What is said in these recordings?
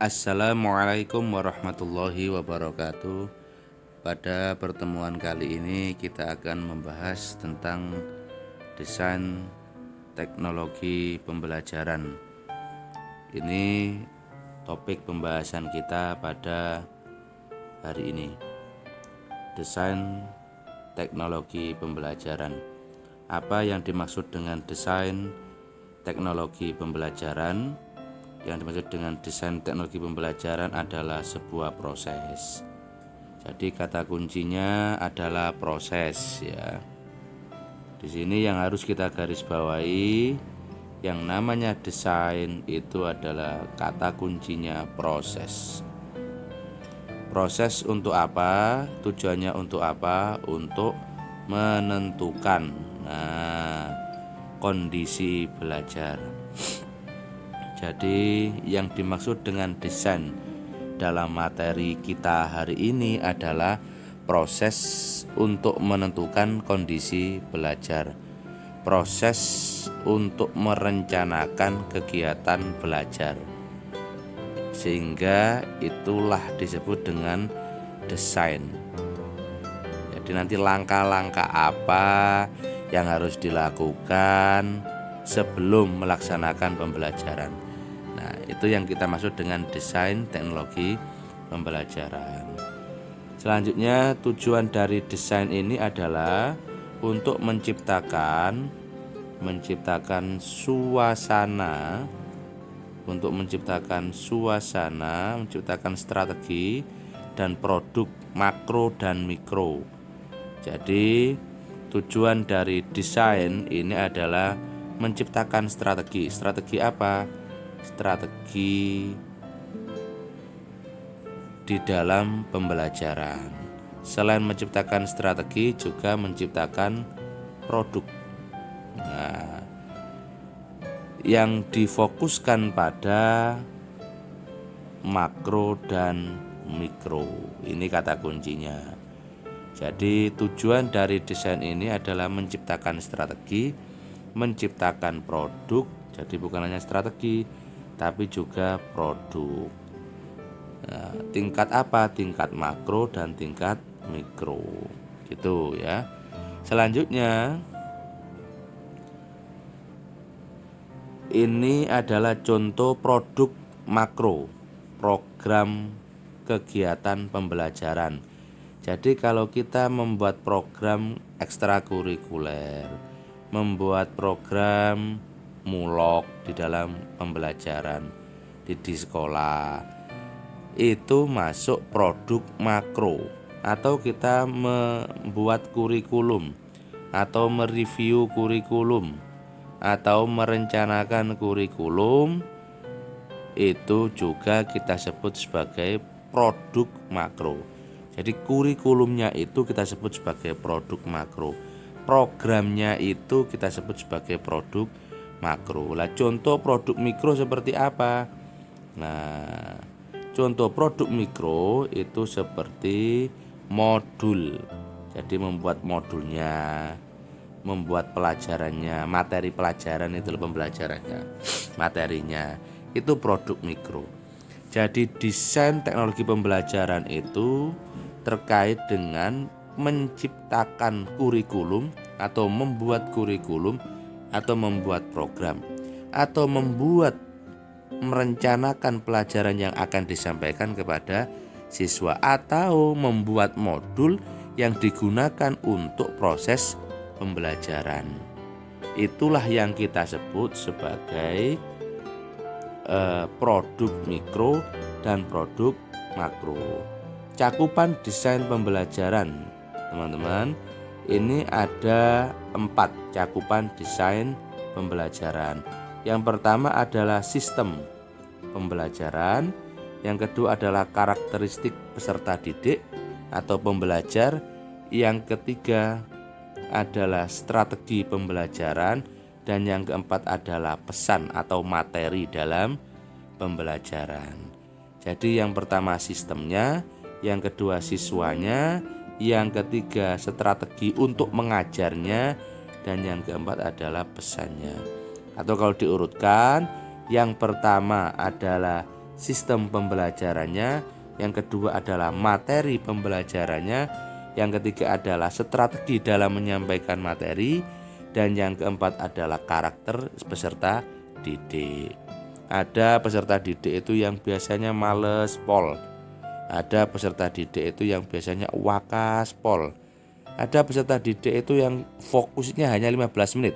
Assalamualaikum warahmatullahi wabarakatuh. Pada pertemuan kali ini kita akan membahas tentang desain teknologi pembelajaran. Ini topik pembahasan kita pada hari ini. Desain teknologi pembelajaran. Apa yang dimaksud dengan desain teknologi pembelajaran? Yang dimaksud dengan desain teknologi pembelajaran adalah sebuah proses. Jadi kata kuncinya adalah proses ya. Di sini yang harus kita garis bawahi, yang namanya desain itu adalah kata kuncinya proses. Proses untuk apa? Tujuannya untuk apa? Untuk menentukan kondisi belajar. Jadi yang dimaksud dengan desain dalam materi kita hari ini adalah proses untuk menentukan kondisi belajar. Proses untuk merencanakan kegiatan belajar. Sehingga itulah disebut dengan desain. Jadi nanti langkah-langkah apa yang harus dilakukan sebelum melaksanakan pembelajaran. Nah, itu yang kita maksud dengan desain teknologi pembelajaran. Selanjutnya, tujuan dari desain ini adalah untuk menciptakan suasana, menciptakan strategi dan produk makro dan mikro. Jadi, tujuan dari desain ini adalah menciptakan strategi. Strategi apa? Strategi di dalam pembelajaran. Selain menciptakan strategi, juga menciptakan produk. Nah, yang difokuskan pada makro dan mikro. Ini kata kuncinya. Jadi tujuan dari desain ini adalah menciptakan strategi, menciptakan produk. Jadi bukan hanya strategi, tapi juga produk. Nah, tingkat apa? Tingkat makro dan tingkat mikro. Gitu ya. Selanjutnya, ini adalah contoh produk makro, program kegiatan pembelajaran. Jadi kalau kita membuat program ekstrakurikuler, membuat program mulok di dalam pembelajaran di sekolah, itu masuk produk makro. Atau kita membuat kurikulum, atau mereview kurikulum, atau merencanakan kurikulum, itu juga kita sebut sebagai produk makro. Jadi kurikulumnya itu kita sebut sebagai produk makro. Programnya itu kita sebut sebagai produk makro. Lah contoh produk mikro seperti apa? Nah, contoh produk mikro itu seperti modul. Jadi membuat modulnya, membuat pelajarannya, materi pelajaran itu pembelajarannya, materinya. Itu produk mikro. Jadi desain teknologi pembelajaran itu terkait dengan menciptakan kurikulum atau membuat kurikulum atau membuat program atau merencanakan pelajaran yang akan disampaikan kepada siswa atau membuat modul yang digunakan untuk proses pembelajaran. Itulah yang kita sebut sebagai produk mikro dan produk makro. Cakupan desain pembelajaran, teman-teman, ini ada 4 cakupan desain pembelajaran. Yang pertama adalah sistem pembelajaran, yang kedua adalah karakteristik peserta didik atau pembelajar, yang ketiga adalah strategi pembelajaran, dan yang keempat adalah pesan atau materi dalam pembelajaran. Jadi yang pertama sistemnya, yang kedua siswanya, yang ketiga strategi untuk mengajarnya, dan yang keempat adalah pesannya. Atau kalau diurutkan, yang pertama adalah sistem pembelajarannya, yang kedua adalah materi pembelajarannya, yang ketiga adalah strategi dalam menyampaikan materi, dan yang keempat adalah karakter peserta didik. Ada peserta didik itu yang biasanya males pol, ada peserta didik itu yang biasanya wakas pol, ada peserta didik itu yang fokusnya hanya 15 menit,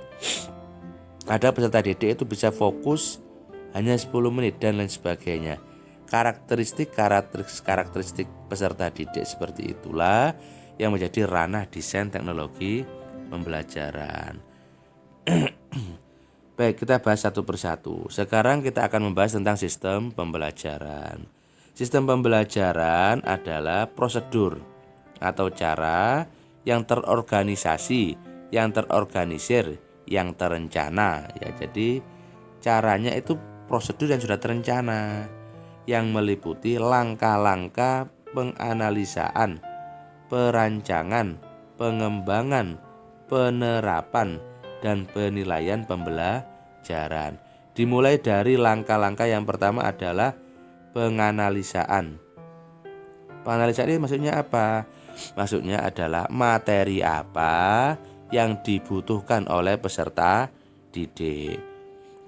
ada peserta didik itu bisa fokus hanya 10 menit dan lain sebagainya. Karakteristik peserta didik seperti itulah yang menjadi ranah desain teknologi pembelajaran. Baik, kita bahas satu persatu. Sekarang kita akan membahas tentang sistem pembelajaran. Sistem pembelajaran adalah prosedur atau cara yang terorganisasi, yang terorganisir, yang terencana. Ya, jadi caranya itu prosedur yang sudah terencana, yang meliputi langkah-langkah penganalisaan, perancangan, pengembangan, penerapan, dan penilaian pembelajaran. Dimulai dari langkah-langkah yang pertama adalah penganalisaan. Penganalisaan ini maksudnya apa? Maksudnya adalah materi apa yang dibutuhkan oleh peserta didik.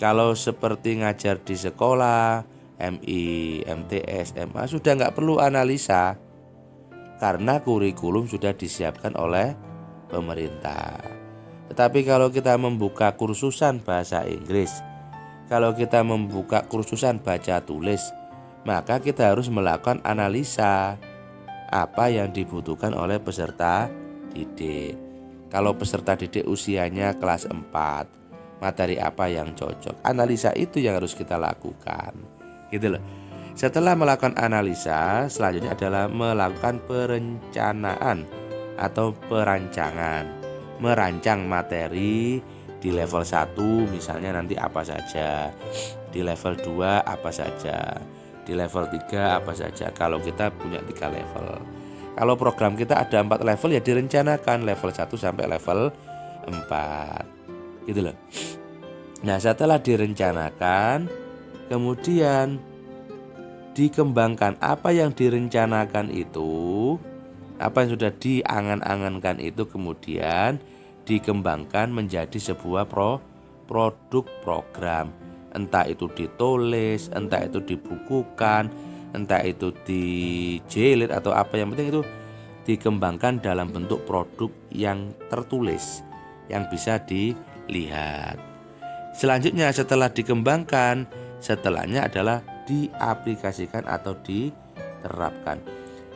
Kalau seperti ngajar di sekolah, MI, MTS, MA sudah nggak perlu analisa karena kurikulum sudah disiapkan oleh pemerintah. Tetapi kalau kita membuka kursusan bahasa Inggris, kalau kita membuka kursusan baca tulis, maka kita harus melakukan analisa apa yang dibutuhkan oleh peserta didik. Kalau peserta didik usianya kelas 4, materi apa yang cocok, analisa itu yang harus kita lakukan. Gitu loh. Setelah melakukan analisa, selanjutnya adalah melakukan perencanaan atau perancangan. Merancang materi di level 1 misalnya nanti apa saja, di level 2 apa saja, di level 3 apa saja. Kalau kita punya 3 level. Kalau program kita ada 4 level ya direncanakan level 1 sampai level 4. Gitu loh. Nah, setelah direncanakan, kemudian dikembangkan apa yang direncanakan itu, apa yang sudah diangan-angankan itu kemudian dikembangkan menjadi sebuah produk program. Entah itu ditulis, entah itu dibukukan, entah itu dijilid atau apa, yang penting itu dikembangkan dalam bentuk produk yang tertulis, yang bisa dilihat. Selanjutnya setelah dikembangkan, setelahnya adalah diaplikasikan atau diterapkan.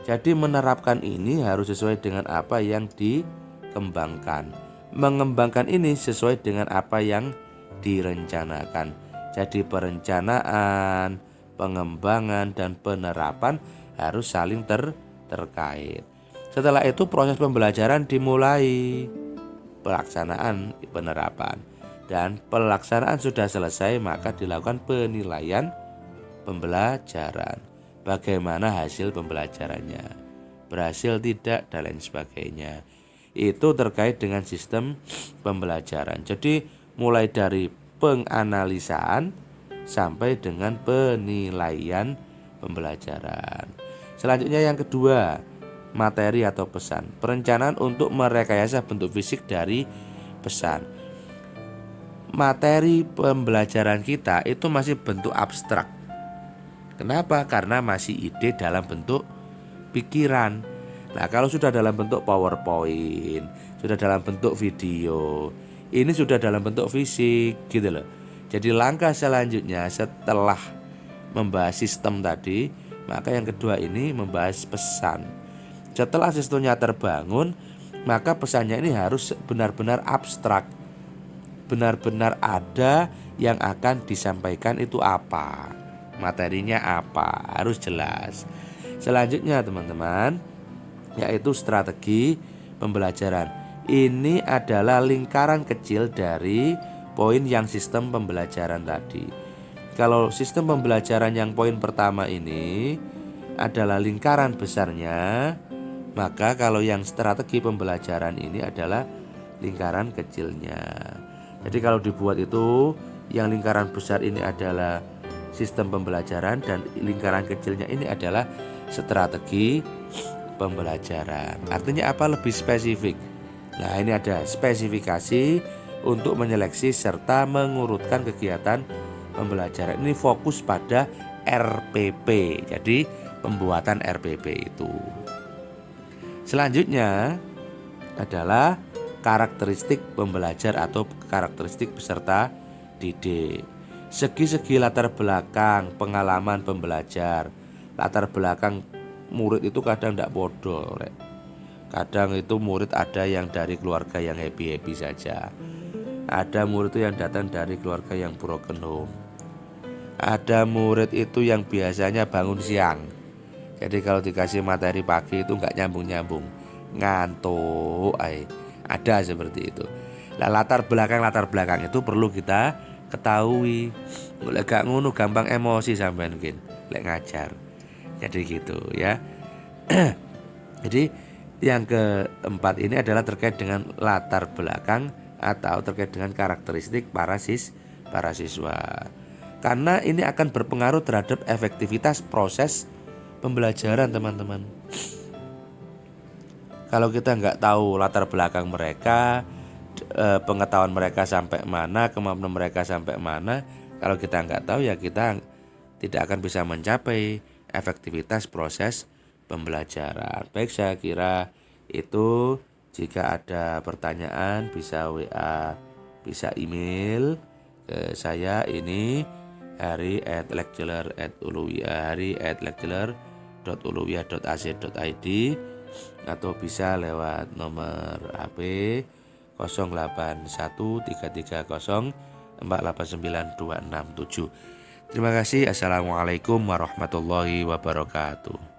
Jadi menerapkan ini harus sesuai dengan apa yang dikembangkan. Mengembangkan ini sesuai dengan apa yang direncanakan. Jadi perencanaan, pengembangan, dan penerapan harus saling terkait. Setelah itu proses pembelajaran dimulai. Pelaksanaan penerapan. Dan pelaksanaan sudah selesai, maka dilakukan penilaian pembelajaran. Bagaimana hasil pembelajarannya, berhasil tidak, dan lain sebagainya. Itu terkait dengan sistem pembelajaran. Jadi mulai dari penganalisaan sampai dengan penilaian pembelajaran. Selanjutnya yang kedua, materi atau pesan. Perencanaan untuk merekayasa bentuk fisik dari pesan. Materi pembelajaran kita itu masih bentuk abstrak. Kenapa? Karena masih ide dalam bentuk pikiran. Nah, kalau sudah dalam bentuk PowerPoint, sudah dalam bentuk video, ini sudah dalam bentuk fisik gitu loh. Jadi langkah selanjutnya setelah membahas sistem tadi, maka yang kedua ini membahas pesan. Setelah sistemnya terbangun, maka pesannya ini harus benar-benar abstrak. Benar-benar ada yang akan disampaikan itu apa, materinya apa, harus jelas. Selanjutnya teman-teman, yaitu strategi pembelajaran. Ini adalah lingkaran kecil dari poin yang sistem pembelajaran tadi. Kalau sistem pembelajaran yang poin pertama ini adalah lingkaran besarnya, maka kalau yang strategi pembelajaran ini adalah lingkaran kecilnya. Jadi kalau dibuat itu, yang lingkaran besar ini adalah sistem pembelajaran, dan lingkaran kecilnya ini adalah strategi pembelajaran. Artinya apa? Lebih spesifik. Nah, ini ada spesifikasi untuk menyeleksi serta mengurutkan kegiatan pembelajaran. Ini fokus pada RPP. Jadi pembuatan RPP itu. Selanjutnya adalah karakteristik pembelajar atau karakteristik peserta didik. Segi-segi latar belakang, pengalaman pembelajar. Latar belakang murid itu kadang tidak bodoh. Kadang itu murid ada yang dari keluarga yang happy-happy saja. Ada murid itu yang datang dari keluarga yang broken home. Ada murid itu yang biasanya bangun siang. Jadi kalau dikasih materi pagi itu nggak nyambung-nyambung, ngantuk. Ada seperti itu. Nah, latar belakang itu perlu kita ketahui. Lek gak ngono gampang emosi sampean mungkin lek ngajar. Jadi gitu ya. Jadi yang keempat ini adalah terkait dengan latar belakang atau terkait dengan karakteristik para siswa. Karena ini akan berpengaruh terhadap efektivitas proses pembelajaran, teman-teman. Kalau kita nggak tahu latar belakang mereka, pengetahuan mereka sampai mana, kemampuan mereka sampai mana, kalau kita nggak tahu ya kita tidak akan bisa mencapai efektivitas proses pembelajaran. Baik, saya kira itu. Jika ada pertanyaan bisa WA, bisa email ke saya ini hari@lecturer@uluwiyah@lecturer.uluwiyah.ac.id atau bisa lewat nomor HP 081330489267. Terima kasih. Assalamualaikum warahmatullahi wabarakatuh.